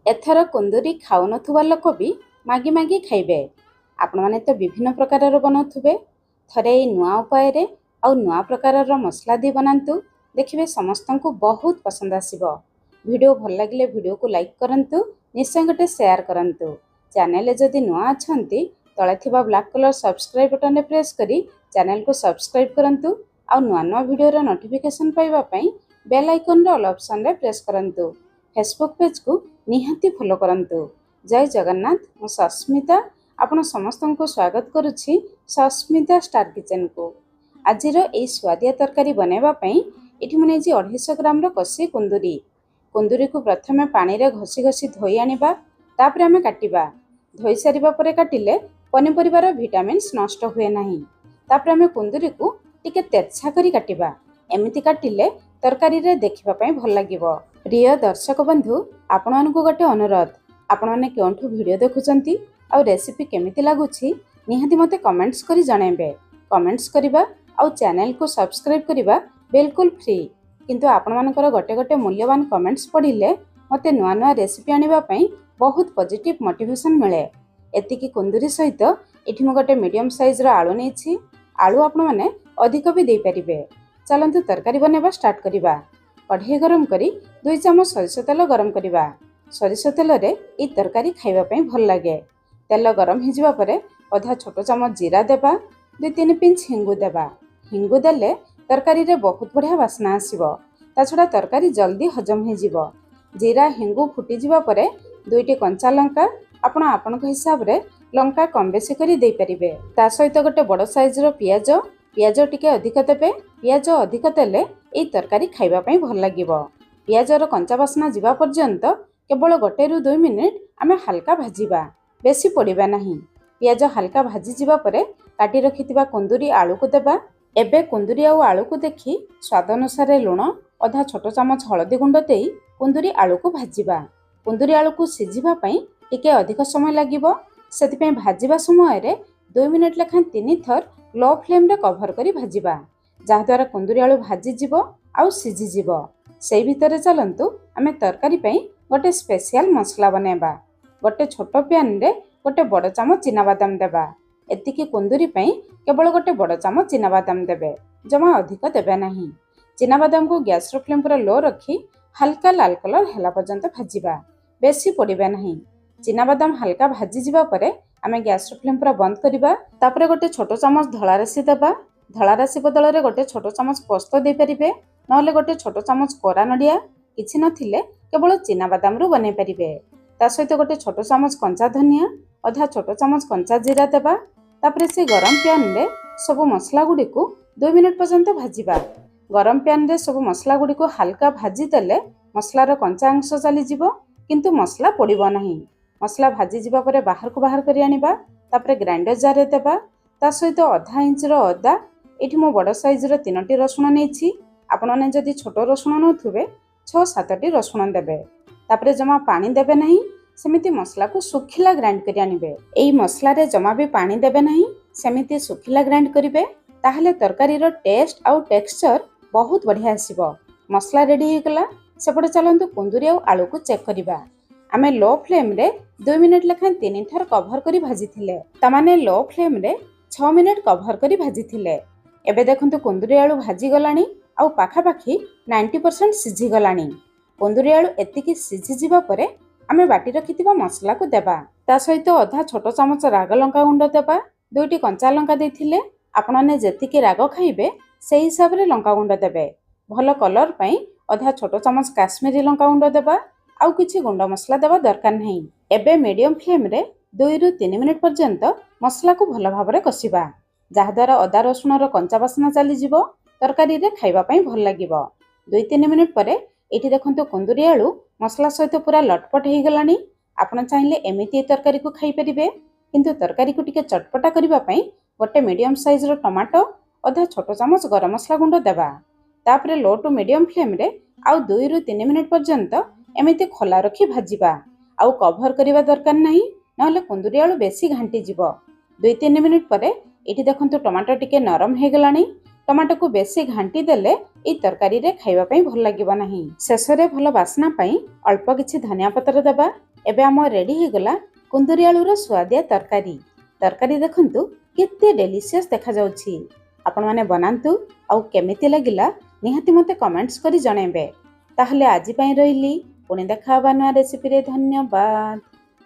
एथर कुंदुरी खाऊनथुवा लोक भी मागी मागी खाइबे। आपण माने तो विभिन्न प्रकार बनाउथुबे। थरे ए नुआ उपाय रे आउ नुआ प्रकार मसला दी बनांतु, देखिबे समस्तंकु बहुत पसंद आसीबो। वीडियो भल लागिले वीडियो को लाइक करंतु, निश्चय गोटे शेयर करंतु। चैनल जदि नुआ अछंती तळे थिबा ब्लैक कलर सब्सक्राइब बटन रे प्रेस करी चैनल को सब्सक्राइब करंतु आउ नुआ नुआ वीडियो रो नोटिफिकेशन पाइबा पई बेल आइकन रो ऑल ऑप्शन रे प्रेस करंतु। फेसबुक पेज को निहाती फॉलो करंतु। जय जगन्नाथ, मु सस्मिता आपण समस्त को स्वागत करुछि सस्मिता स्टार किचन को। आजिर ए स्वादिया तरकारी बनैबा पई एठी मने जी 250 ग्राम रो कसी कुंदुरी को प्रथमे पानी रे घसी घसी धोई आनिबा, तापर आमे काटिबा। धोई सारिबा परे काटिले पनिपरिबार विटामिन्स नष्ट हुए नाही। तापर आमे कुंदुरी को टिके तेरछा करी काटिबा। एमिति काटिले तरकारी रे देखिबा पई भल लागिबो। प्रिय दर्शक बंधु, आपण मानकु गोटे अनुरोध, आपण माने केउंठु वीडियो देखुचंती आ रेसिपी केमिति लागुछि निहाती मते कमेंट्स करी जणाइबे। कमेंट्स करिबा आ चैनल को सब्सक्राइब करिबा बिल्कुल फ्री, किंतु आपण मानकर गोटे गोटे मूल्यवान कमेंट्स पढ़िले मते नुआ नुआ रेसिपी आनिबा पई बहुत पॉजिटिव मोटिवेशन मिले। एतिकी कुंदुरी सहित एठी म गोटे मीडियम साइज रो आलू नेछि। आलू आपण माने अधिक भी देई परिबे। चलंतु तरकारी बनेबा स्टार्ट करिबा। कढ़ाई गरम करी 2 चम्मच सरिष तेल गरम करिबा। सरिष तेल रे ए तरकारी खाइबा पई भल लागे। तेल गरम हो जिबा परे आधा छोट चम्मच जीरा देबा, 2-3 पिंच हिंगु देबा। हिंगु देले तरकारी रे बहुत बढ़िया वासना आसीबो। ता छडा तरकारी जल्दी हजम हो जिवो। जीरा हिंगु फुटी जिबा परे 2टी कंचा लंका आपण आपनक हिसाब रे लंका कम बेसी करी देई परिबे। ता सहित गोटे बड़ साइज रो पियाज टिके अधिक देबे। पियाज अधिक देले ए तरकारी खाइबा पई भल लागिबो। पियाज रो कंचा वासना जिबा पर्यंत केवल 1-2 मिनिट आमे हल्का भाजिबा, बेसी पोड़िबा नाही। पियाज हल्का भाजी जिबा परे काटी रखितिबा कुंदुरी आलू को देबा। एबे कुंदुरी आ आलू को देखि स्वाद अनुसार लूण, आधा छोट चम्मच हळदी गुंड देई कुंदुरी आलू को भाजिबा। कुंदुरी आलू को सिझिबा पई टिके अधिक समय लागिबो। सेति पई भाजिबा समय रे 2 मिनिट लेखा 3 थर लो फ्लेम रे कवर करी भाजिबा, जहा द्वारा कुंदुरी आलू भाजी जिवो आउ सिझी जिवो। सेई भितरे चलंतु आमे तरकारी पई गोटे स्पेशल मसला बनेबा। गोटे छोट पैन रे गोटे बड़ चम्मच चीना बादाम देबा। एतिकी कुंदुरी पई केवल गोटे बड़ चम्मच चीना बादाम देबे, जमा अधिक देबे नाही। चीना बादाम को गैस रो फ्लेम पूरा लो रखी हल्का लाल कलर हैला पर्यंत भाजिबा, बेसी पोड़िबे नाही। चीना बादाम हल्का भाजी जिबा परे आमे गैस रो फ्लेम पूरा बंद करिबा। तापरे गोटे छोट चम्मच धळा राशि देबा। धळा राशि बदल रे गोटे छोट चम्मच पोस्त दे परिबे, नहले गोटे छोट चम्मच कोरा नडिया, किछि नथिले केवल चीना बादाम रु बनै परिबे। ता सहित गोटे छोट चम्मच कंचा धनिया, आधा छोट चम्मच कंचा जीरा देबा। तापरे से गरम पैन रे सब मसला गुडी को 2 मिनिट पर्यंत भाजिबा। गरम पैन रे सब मसला गुडी को हल्का भाजी देले मसला रो कंचा अंश चली जिवो, किंतु मसला पोड़िबो नाही। मसला भाजी जिबा परे बाहर को बाहर करी आनिबा। तापरे ग्राइंडर जार रे देबा। ता सहित आधा इंच रो अदा, एठी मो बड़ साइज रो 3टी रसुण नेछि। आपण माने जदि छोट रसुण नथुबे 6-7टी रसुण देबे। तापरे जमा पानी देबे नाही, सेमिति मसला को सुखिला ग्राइंड करी आनिबे। एई मसला रे जमा भी पानी देबे नाही, सेमिति सुखिला ग्राइंड करिवे, ताहले तरकारी रो टेस्ट आउ टेक्सचर बहुत बढ़िया आसीबो। मसला रेडी हे गला। सेपटे चलंतु कुंदुरी आ आलू को चेक करिबा। आमे लो फ्लेम रे 2 मिनिट लेखा 3 थर कवर करी भाजिथिले, ता माने लो फ्लेम रे 6 मिनिट कवर करी भाजिथिले। एबे देखंतु कुंदुरी आलू भाजी गलानी आउ पाखा पाखी 90% सिझी गलानी। कुंदुरी आलू एतिकी सिझी जिबा परे आमे बाटी रखितिबा मसला को देबा। ता सहित आधा छोट चम्मच राग लंका गुंड देबा। 2टी कंचा लंका देथिले, आपनने जेतिकी राग खाइबे सेही हिसाब रे लंका गुंड देबे। भलो कलर पई आधा छोट चम्मच काश्मीरी लंका गुंड देबा। आउ किछि गुंड मसला देबा दरकार नहीं। एबे मीडियम फ्लेम रे 2-3 मिनिट पर्यंत मसला को भलो भाबरे कसिबा, जहा द्वारा अदा रसुण रो कंचा बासना चली जिवो। तरकारी रे खाइबा पई भल लागिबो। 2-3 मिनिट परे एठी देखंतु कुंदुरी आलू मसला सहित पूरा लटपट हे गलानी। आपण चाहिले एमिति तरकारी को खाइ परिबे, किंतु तरकारी को टिके चटपटा करिबा पई गोटे मीडियम साइज रो टमाटो, आधा छोट चम्मच गरम मसला गुंड देबा। तापरे लो टू मीडियम फ्लेम रे आउ 2-3 मिनिट पर्यंत एमिति खोला रखी भाजिबा। आउ कवर करिबा दरकार नाही, नहले कुंदुरी आलू बेसी घांटी जिवो। 2-3 मिनिट परे एठी देखंतु टमाटो टिके नरम हे गलानी। टमाटो को बेसी घांटी देले ए तरकारी रे खाइबा पई भल लागिबो नाही। शेष रे भल बासना पई अल्प किछि धनिया पत्र देबा। ଏବେ ଆମ ରେଡ଼ି ହେଇଗଲା କୁନ୍ଦୁରି ଆଳୁର ସୁଆଦିଆ ତରକାରୀ। ତରକାରୀ ଦେଖନ୍ତୁ କେତେ ଡେଲିସିୟସ୍ ଦେଖାଯାଉଛି। ଆପଣମାନେ ବନାନ୍ତୁ ଆଉ କେମିତି ଲାଗିଲା ନିହାତି ମୋତେ କମେଣ୍ଟସ୍ କରି ଜଣାଇବେ। ତାହେଲେ ଆଜି ପାଇଁ ରହିଲି, ପୁଣି ଦେଖା ହେବା ନୂଆ ରେସିପିରେ। ଧନ୍ୟବାଦ।